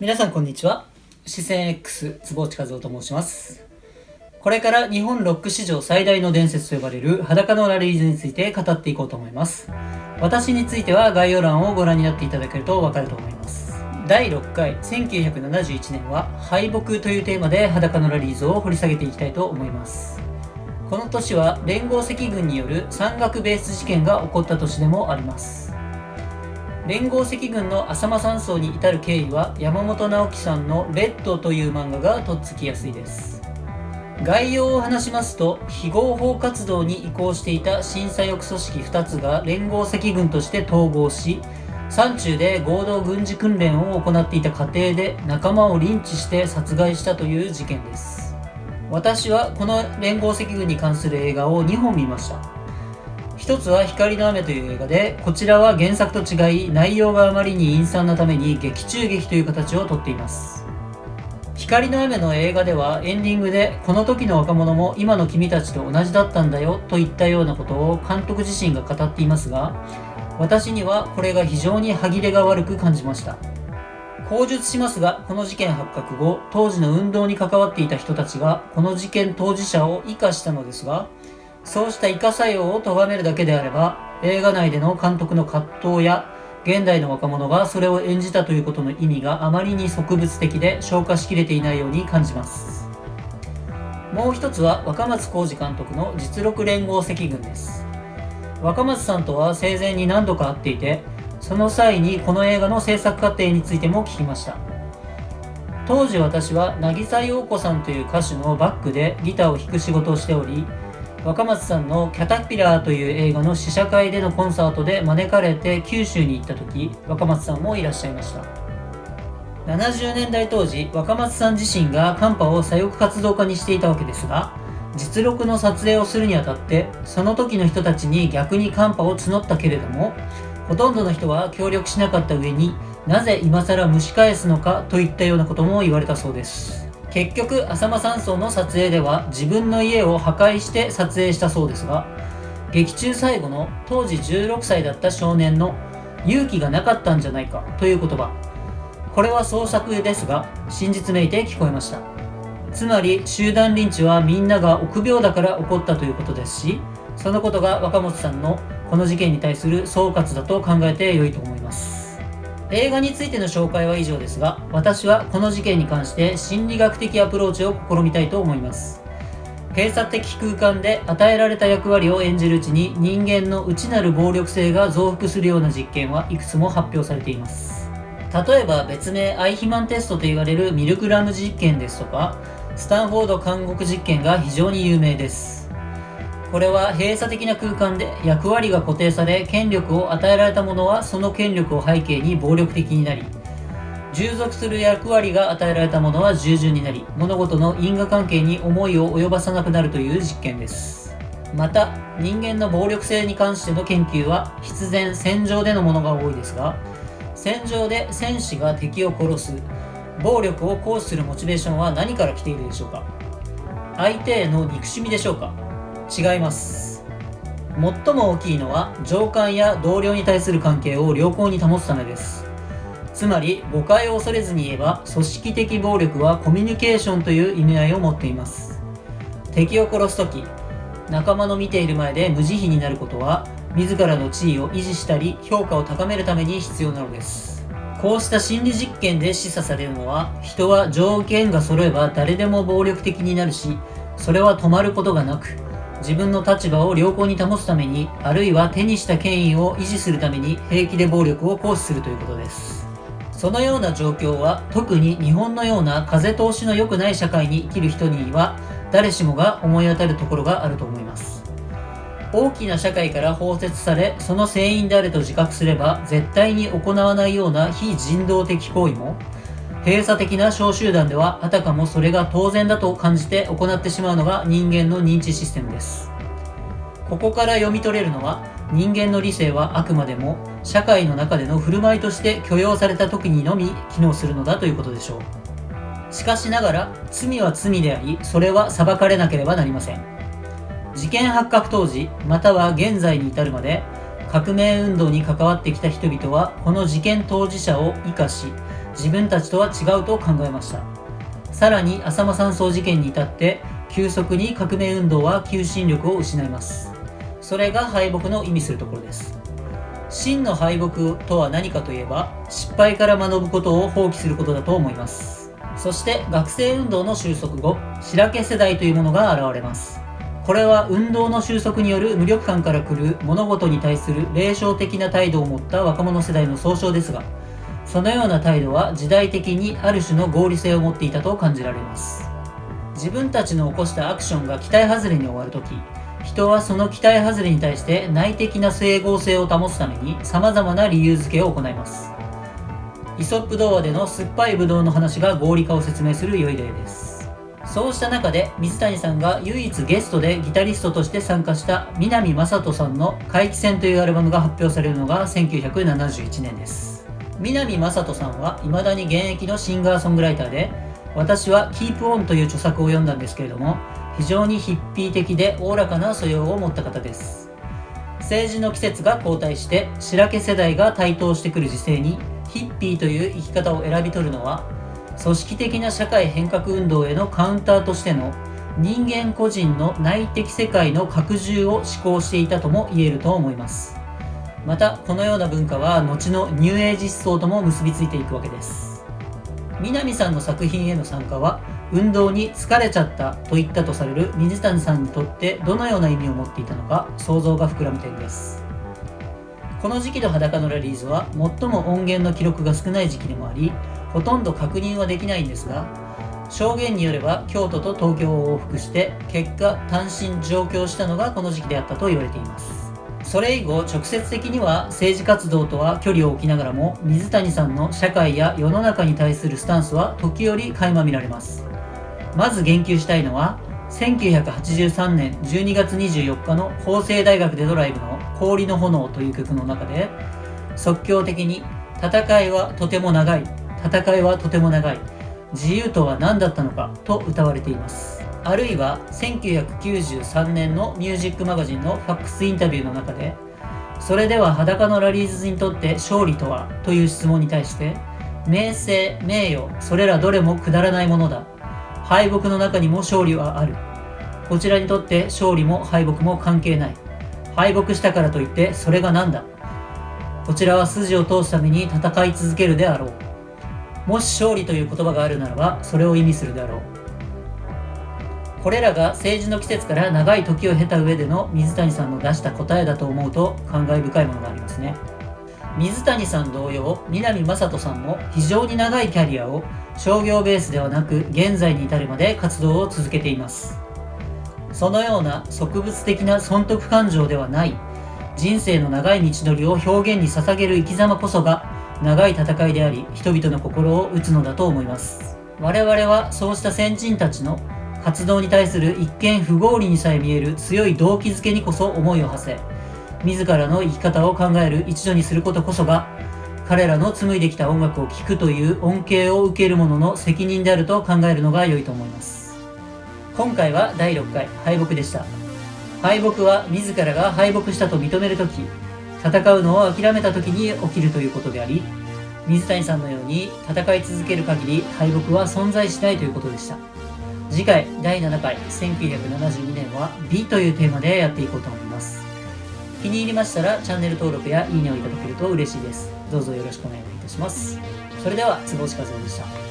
皆さんこんにちは。視線 X 坪内和夫と申します。これから日本ロック史上最大の伝説と呼ばれる裸のラリーズについて語っていこうと思います。私については概要欄をご覧になっていただけるとわかると思います。第6回1971年は敗北というテーマで裸のラリーズを掘り下げていきたいと思います。この年は連合赤軍による山岳ベース事件が起こった年でもあります。連合赤軍の浅間山荘に至る経緯は山本直樹さんのレッドという漫画がとっつきやすいです。概要を話しますと、非合法活動に移行していた審査抑組織2つが連合赤軍として統合し、山中で合同軍事訓練を行っていた過程で仲間をリンチして殺害したという事件です。私はこの連合赤軍に関する映画を2本見ました。一つは光の雨という映画で、こちらは原作と違い内容があまりに陰惨なために劇中劇という形をとっています。光の雨の映画ではエンディングで、この時の若者も今の君たちと同じだったんだよといったようなことを監督自身が語っていますが、私にはこれが非常に歯切れが悪く感じました。口述しますが、この事件発覚後、当時の運動に関わっていた人たちがこの事件当事者を生かしたのですが、そうした生か作用を咎めるだけであれば、映画内での監督の葛藤や現代の若者がそれを演じたということの意味があまりに俗物的で消化しきれていないように感じます。もう一つは若松浩二監督の実録連合赤軍です。若松さんとは生前に何度か会っていて、その際にこの映画の制作過程についても聞きました。当時私は渚陽子さんという歌手のバックでギターを弾く仕事をしており、若松さんのキャタピラーという映画の試写会でのコンサートで招かれて九州に行った時、若松さんもいらっしゃいました。70年代当時、若松さん自身がカンパを左翼活動家にしていたわけですが、実録の撮影をするにあたってその時の人たちに逆にカンパを募ったけれども、ほとんどの人は協力しなかった上に、なぜ今更蒸し返すのかといったようなことも言われたそうです。結局浅間山荘の撮影では自分の家を破壊して撮影したそうですが、劇中最後の当時16歳だった少年の勇気がなかったんじゃないかという言葉、これは創作ですが真実めいて聞こえました。つまり集団リンチはみんなが臆病だから起こったということですし、そのことが若松さんのこの事件に対する総括だと考えて良いと思います。映画についての紹介は以上ですが、私はこの事件に関して心理学的アプローチを試みたいと思います。閉鎖的空間で与えられた役割を演じるうちに人間の内なる暴力性が増幅するような実験はいくつも発表されています。例えば別名アイヒマンテストと言われるミルグラム実験ですとか、スタンフォード監獄実験が非常に有名です。これは閉鎖的な空間で役割が固定され、権力を与えられた者はその権力を背景に暴力的になり、従属する役割が与えられた者は従順になり、物事の因果関係に思いを及ばさなくなるという実験です。また人間の暴力性に関しての研究は必然戦場でのものが多いですが、戦場で戦士が敵を殺す、暴力を行使するモチベーションは何から来ているでしょうか。相手への憎しみでしょうか。違います。最も大きいのは上官や同僚に対する関係を良好に保つためです。つまり誤解を恐れずに言えば、組織的暴力はコミュニケーションという意味合いを持っています。敵を殺すとき、仲間の見ている前で無慈悲になることは、自らの地位を維持したり評価を高めるために必要なのです。こうした心理実験で示唆されるのは、人は条件が揃えば誰でも暴力的になるし、それは止まることがなく、自分の立場を良好に保つために、あるいは手にした権威を維持するために平気で暴力を行使するということです。そのような状況は特に日本のような風通しの良くない社会に生きる人には誰しもが思い当たるところがあると思います。大きな社会から包摂され、その成員であると自覚すれば絶対に行わないような非人道的行為も、閉鎖的な小集団ではあたかもそれが当然だと感じて行ってしまうのが人間の認知システムです。ここから読み取れるのは、人間の理性はあくまでも社会の中での振る舞いとして許容された時にのみ機能するのだということでしょう。しかしながら罪は罪であり、それは裁かれなければなりません。事件発覚当時または現在に至るまで革命運動に関わってきた人々はこの事件当事者を生かし、自分たちとは違うと考えました。さらに浅間山荘事件に至って急速に革命運動は求心力を失います。それが敗北の意味するところです。真の敗北とは何かといえば、失敗から学ぶことを放棄することだと思います。そして学生運動の収束後、白毛世代というものが現れます。これは運動の収束による無力感から来る物事に対する霊障的な態度を持った若者世代の総称ですが、そのような態度は時代的にある種の合理性を持っていたと感じられます。自分たちの起こしたアクションが期待外れに終わるとき、人はその期待外れに対して内的な整合性を保つために様々な理由付けを行います。イソップ童話での酸っぱいブドウの話が合理化を説明する良い例です。そうした中で水谷さんが唯一ゲストでギタリストとして参加した南雅人さんの怪奇戦というアルバムが発表されるのが1971年です。南雅人さんは未だに現役のシンガーソングライターで、私は Keep On という著作を読んだんですけれども、非常にヒッピー的でおおらかな素養を持った方です。政治の季節が交代して白毛世代が台頭してくる時勢にヒッピーという生き方を選び取るのは、組織的な社会変革運動へのカウンターとしての人間個人の内的世界の拡充を志向していたとも言えると思います。またこのような文化は後のニューエイジ思想とも結びついていくわけです。南さんの作品への参加は運動に疲れちゃったと言ったとされる水谷さんにとってどのような意味を持っていたのか想像が膨らむ点です。この時期の裸のラリーズは最も音源の記録が少ない時期でもあり、ほとんど確認はできないんですが、証言によれば京都と東京を往復して結果単身上京したのがこの時期であったと言われています。それ以後直接的には政治活動とは距離を置きながらも、水谷さんの社会や世の中に対するスタンスは時折垣間見られます。まず言及したいのは1983年12月24日の法政大学でのライブの氷の炎という曲の中で、即興的に戦いはとても長い、戦いはとても長い、自由とは何だったのかと歌われています。あるいは1993年のミュージックマガジンのファックスインタビューの中で、それでは裸のラリーズにとって勝利とはという質問に対して、名声、名誉、それらどれもくだらないものだ、敗北の中にも勝利はある、こちらにとって勝利も敗北も関係ない、敗北したからといってそれが何だ、こちらは筋を通すために戦い続けるであろう、もし勝利という言葉があるならばそれを意味するであろう。これらが政治の季節から長い時を経た上での水谷さんの出した答えだと思うと感慨深いものがありますね。水谷さん同様、南雅人さんも非常に長いキャリアを商業ベースではなく現在に至るまで活動を続けています。そのような植物的な損得感情ではない人生の長い道のりを表現に捧げる生き様こそが長い戦いであり、人々の心を打つのだと思います。我々はそうした先人たちの活動に対する一見不合理にさえ見える強い動機づけにこそ思いを馳せ、自らの生き方を考える一助にすることこそが、彼らの紡いできた音楽を聴くという恩恵を受ける者の責任であると考えるのが良いと思います。今回は第6回敗北でした。敗北は自らが敗北したと認めるとき、戦うのを諦めたときに起きるということであり、水谷さんのように戦い続ける限り敗北は存在しないということでした。次回第7回1972年は美というテーマでやっていこうと思います。気に入りましたらチャンネル登録やいいねをいただけると嬉しいです。どうぞよろしくお願いいたします。それでは坪内和夫でした。